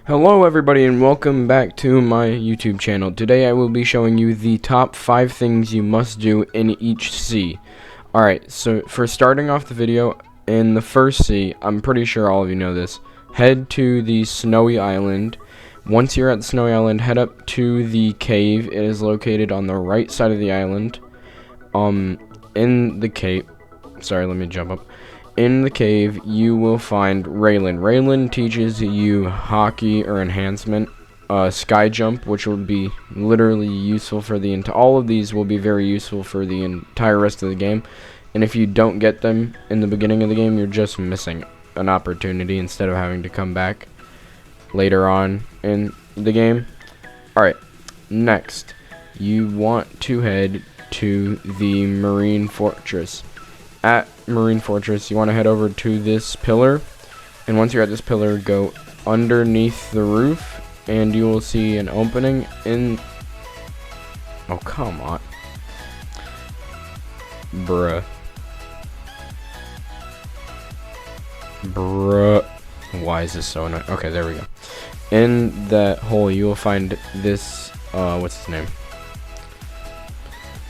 Hello everybody and welcome back to my YouTube channel. Today I will be showing you the top 5 things you must do in each sea. Alright, so for starting off the video, in the first sea, I'm pretty sure all of you know this, head to the snowy island. Once you're at the snowy island, head up to the cave. It is located on the right side of the island. In the cave, sorry, let me jump up. In the cave, you will find Raylan. Raylan teaches you hockey or enhancement, sky jump, which will be literally useful for the all of these will be very useful for the entire rest of the game. And if you don't get them in the beginning of the game, you're just missing an opportunity instead of having to come back later on in the game. Alright, next, you want to head to the Marine Fortress. At Marine Fortress, you want to head over to this pillar, and once you're at this pillar, go underneath the roof, and you will see an opening in... Oh, come on. Bruh. Why is this so annoying? Okay, there we go. In that hole, you will find this, what's his name?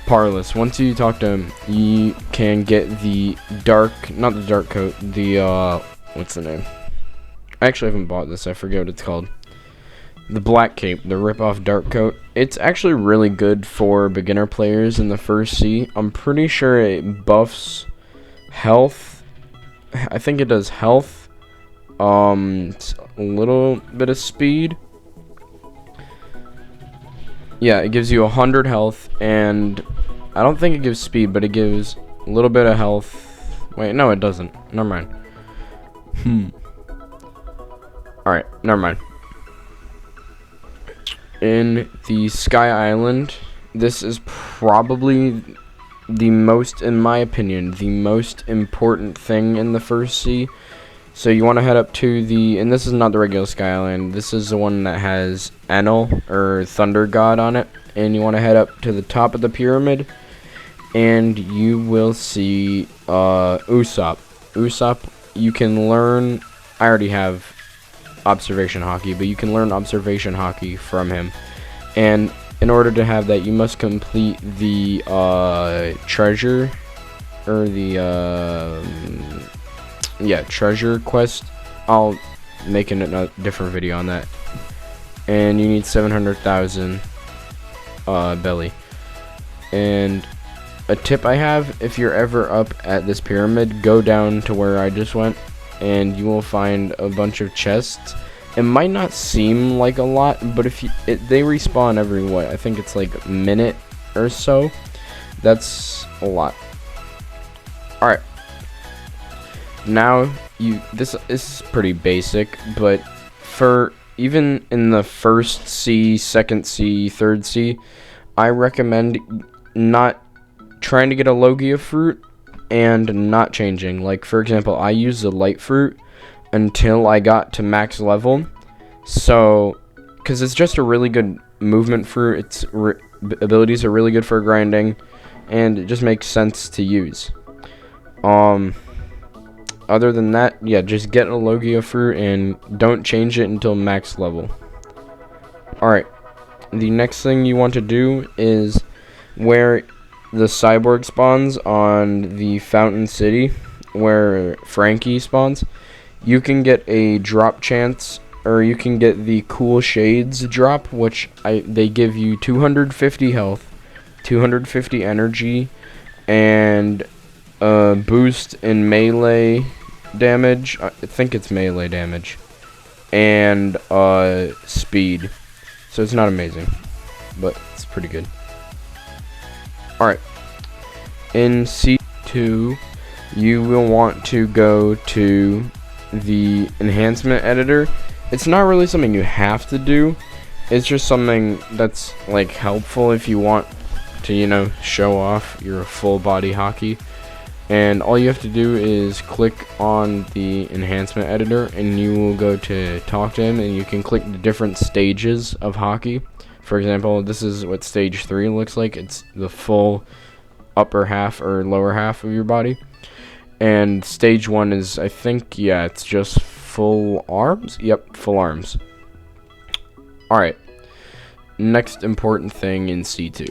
Parlous. Once you talk to him, you can get the not the dark coat, the what's the name? I actually haven't bought this, I forget what it's called. The black cape, the rip-off dark coat. It's actually really good for beginner players in the first sea. I'm pretty sure it buffs health. I think it does health, a little bit of speed. Yeah, it gives you 100 health, and I don't think it gives speed, but it gives a little bit of health. Wait, no, it doesn't. Never mind. Alright, never mind. In the Sky Island, this is probably the most, in my opinion, the most important thing in the first sea. So you want to head up to the, and this is not the regular Sky Island, this is the one that has Enel, or Thunder God, on it. And you want to head up to the top of the pyramid, and you will see Usopp. Usopp, you can learn, I already have observation hockey, but you can learn observation hockey from him. And in order to have that, you must complete the treasure, or the treasure quest. I'll make a different video on that. And you need 700,000 belly. And a tip I have, if you're ever up at this pyramid, go down to where I just went, and you will find a bunch of chests. It might not seem like a lot, but if they respawn every, what, I think it's like a minute or so. That's a lot. Alright. Now, this is pretty basic, but for even in the first sea, second sea, third sea, I recommend not trying to get a Logia fruit and not changing. Like, for example, I used the light fruit until I got to max level. So, because it's just a really good movement fruit, its abilities are really good for grinding, and it just makes sense to use. Other than that, yeah, just get a Logia fruit and don't change it until max level. Alright, the next thing you want to do is where the cyborg spawns on the Fountain City, where Frankie spawns. You can get a drop chance, or you can get the cool shades drop, which they give you 250 health, 250 energy, and a boost in melee damage. I think it's melee damage, and speed. So it's not amazing, but it's pretty good. Alright, in C2, you will want to go to the enhancement editor. It's not really something you have to do, it's just something that's like helpful if you want to, you know, show off your full body hockey. And all you have to do is click on the enhancement editor, and you will go to talk to him, and you can click the different stages of hockey. For example, this is what stage 3 looks like. It's the full upper half or lower half of your body. And stage 1 is, I think, yeah, it's just full arms. Yep, full arms. Alright, next important thing in C2.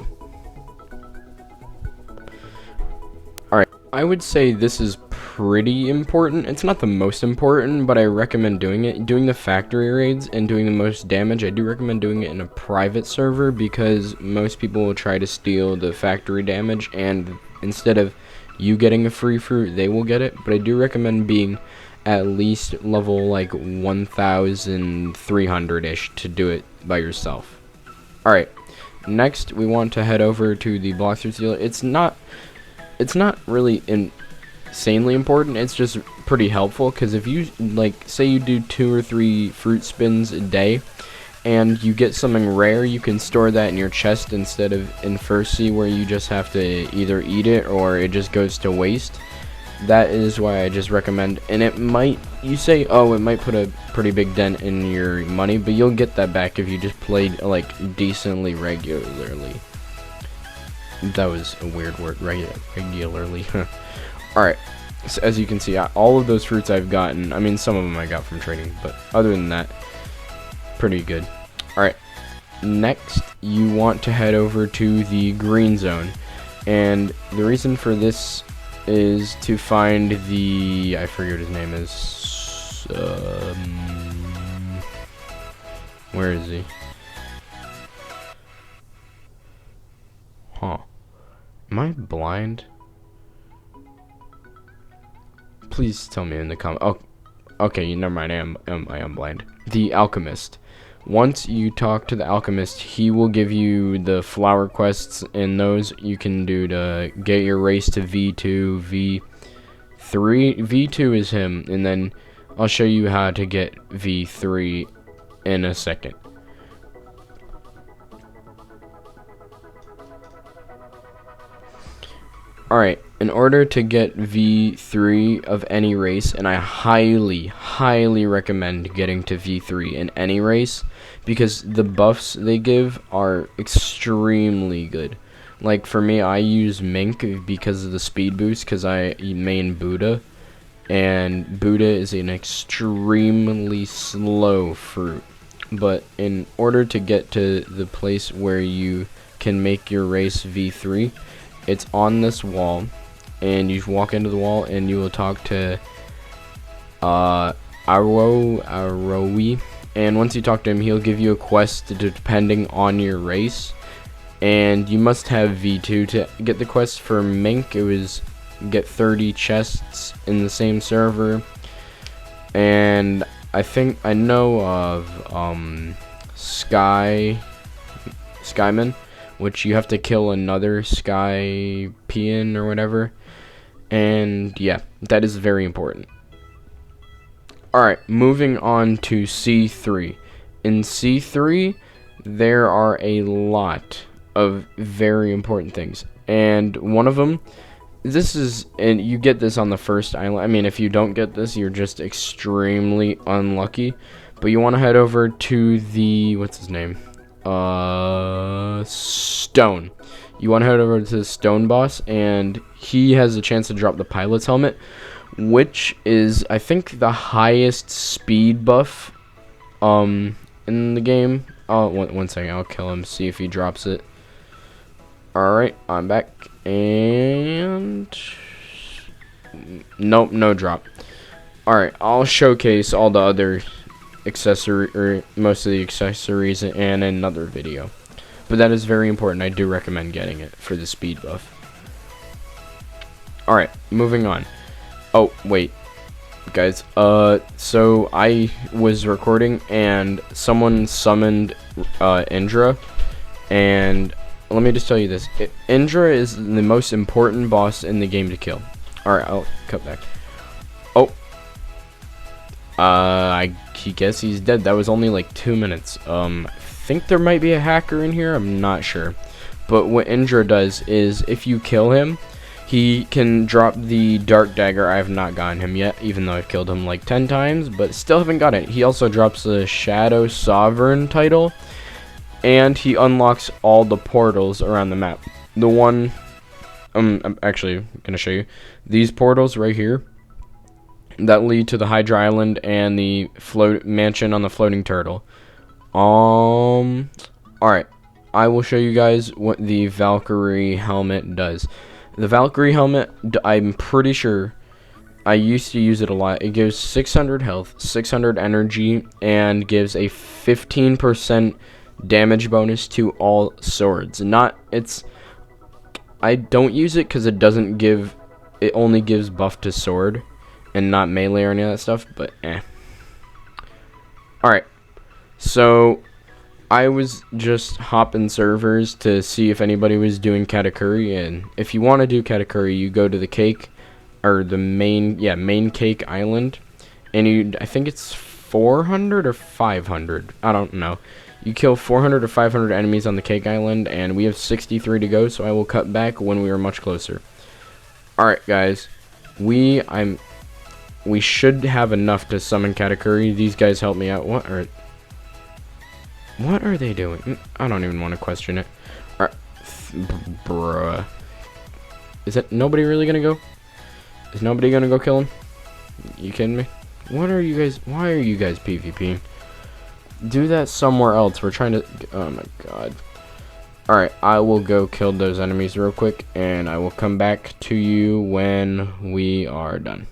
Alright, I would say this is pretty important. It's not the most important, but I recommend doing it. Doing the factory raids and doing the most damage, I do recommend doing it in a private server, because most people will try to steal the factory damage, and instead of you getting a free fruit, they will get it. But I do recommend being at least level like 1,300-ish to do it by yourself. Alright, next we want to head over to the Blox fruit dealer. It's not really insanely important, it's just pretty helpful, because if you, like, say you do 2 or 3 fruit spins a day and you get something rare, you can store that in your chest instead of in first C, where you just have to either eat it or it just goes to waste. That is why I just recommend, and it might, you say, oh, it might put a pretty big dent in your money, but you'll get that back if you just played like decently regularly. That was a weird word, regularly. Alright, so as you can see, all of those fruits I've gotten, I mean, some of them I got from trading, but other than that, pretty good. Alright, next you want to head over to the green zone, and the reason for this is to find the, I forget what his name is, where is he? Huh. Am I blind? Please tell me in the comment. Oh, okay, never mind, I am blind. The alchemist. Once you talk to the alchemist, he will give you the flower quests, and those you can do to get your race to V2, V3. V2 is him, and then I'll show you how to get V3 in a second. Alright, in order to get V3 of any race, and I highly recommend getting to V3 in any race, because the buffs they give are extremely good. Like for me, I use Mink because of the speed boost, because I main Buddha, and Buddha is an extremely slow fruit. But in order to get to the place where you can make your race V3, it's on this wall, and you walk into the wall and you will talk to Arowi, and once you talk to him, he'll give you a quest depending on your race, and you must have V2 to get the quest. For Mink, it was get 30 chests in the same server, and I think I know of Skyman, which you have to kill another sky peon or whatever, and yeah, that is very important. Alright, moving on to C3. In C3, there are a lot of very important things, and one of them, this is, and you get this on the first island. I mean, if you don't get this, you're just extremely unlucky, but you want to head over to the, what's his name? Stone. You want to head over to the Stone boss, and he has a chance to drop the pilot's helmet, which is, I think, the highest speed buff in the game. Oh, one second, I'll kill him, see if he drops it. Alright, I'm back, and nope, no drop. Alright, I'll showcase all the other accessory, or most of the accessories, in another video, but that is very important. I do recommend getting it for the speed buff. Alright, moving on. Oh wait, guys, so I was recording and someone summoned Indra, and let me just tell you this, Indra is the most important boss in the game to kill. Alright, I'll cut back. Oh, I guess he's dead. That was only like 2 minutes. I think there might be a hacker in here, I'm not sure. But what Indra does is, if you kill him, he can drop the Dark Dagger. I have not gotten him yet, even though I've killed him like 10 times, but still haven't got it. He also drops the Shadow Sovereign title, and he unlocks all the portals around the map. The one, I'm actually gonna show you these portals right here that lead to the Hydra Island and the mansion on the floating turtle. Alright. I will show you guys what the Valkyrie helmet does. The Valkyrie helmet, I'm pretty sure I used to use it a lot. It gives 600 health, 600 energy, and gives a 15% damage bonus to all swords. I don't use it because it only gives buff to sword and not melee or any of that stuff, but Alright, so I was just hopping servers to see if anybody was doing Katakuri, and if you want to do Katakuri, you go to the cake, or the main cake island, and I think it's 400 or 500, I don't know. You kill 400 or 500 enemies on the cake island, and we have 63 to go, so I will cut back when we are much closer. Alright guys, we should have enough to summon Katakuri. These guys help me out. What are they doing? I don't even want to question it. Alright. Bruh. Is that nobody really gonna go? Is nobody gonna go kill him? You kidding me? What are you guys? Why are you guys PvPing? Do that somewhere else. We're trying to. Oh my god. Alright, I will go kill those enemies real quick, and I will come back to you when we are done.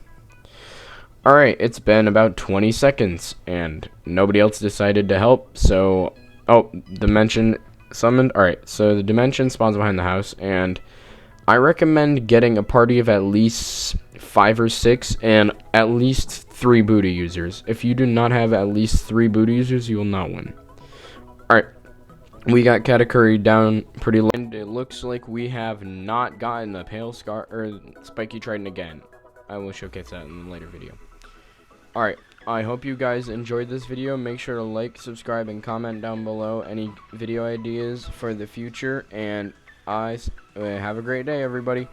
Alright, it's been about 20 seconds, and nobody else decided to help, so... Oh, Dimension summoned. Alright, so the Dimension spawns behind the house, and I recommend getting a party of at least 5 or 6, and at least 3 booty users. If you do not have at least 3 booty users, you will not win. Alright, we got Katakuri down pretty low, and it looks like we have not gotten the Pale Scar, or Spiky Trident again. I will showcase that in a later video. Alright, I hope you guys enjoyed this video. Make sure to like, subscribe, and comment down below any video ideas for the future. And have a great day, everybody.